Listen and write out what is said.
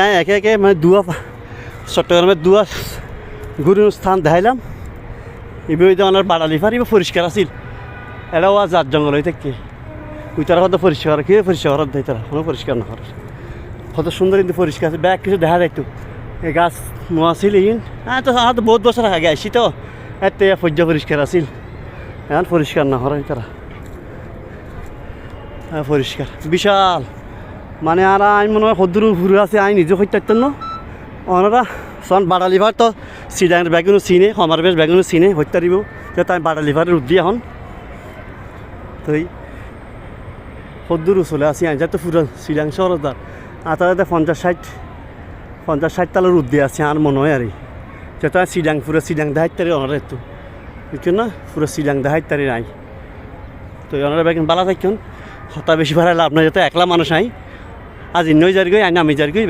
হ্যাঁ একে একে মানে দুয়া চট্টগ্রামের দুয়া গুরুর স্থান দেখাইলাম এবার আমার বাড়ালি ফার এবার পরিষ্কার আছিল এরাও আজ জাত জঙ্গল হয়ে থাকে ওই তারা কত পরিষ্কার কি পরিষ্কার করার দেয় তারা কোনো পরিষ্কার না করার কত সুন্দর কিন্তু পরিষ্কার আছে ব্যাগ কিছু দেখা যাইতো এই গাছ নোয়াছিল ইন হ্যাঁ তো আমার তো বহুত বছর আগে আসি তো এত পর্য পরিষ্কার আছিল এখন পরিষ্কার না করাই তারা হ্যাঁ পরিষ্কার বিশাল মানে আর আমি মনে হয় সদ্দুর ঘুরে আছে আমি নিজে হইতে পারতেন না ওনারা সন বাড়ালিভার তো সিডাঙের ব্যাগুনো চিনে সমার বেশ ব্যাগুনো চিনে হইতে পারিব যাতে আমি বাড়ালিভারের উদ্দি এখন তো এই সদ্দুর চলে আসি আনি যাতে পুরো সিডাং শহর আর তাদের 50-60 তালের উদ্দি আছে আর মনে হয় আর যাতে সিডাং পুরো সিডাং দেখাইতে পারি ওনারা একটু বুঝছেন না পুরো সিডাং দেখাইতে পারি নাই তো ওনারা ব্যাগ বালা থাকুন হতা বেশি ভাড়া লাভ নাই যাতে একলা মানুষ আই আজ ইন্নই যার গই আইন আমি যার গই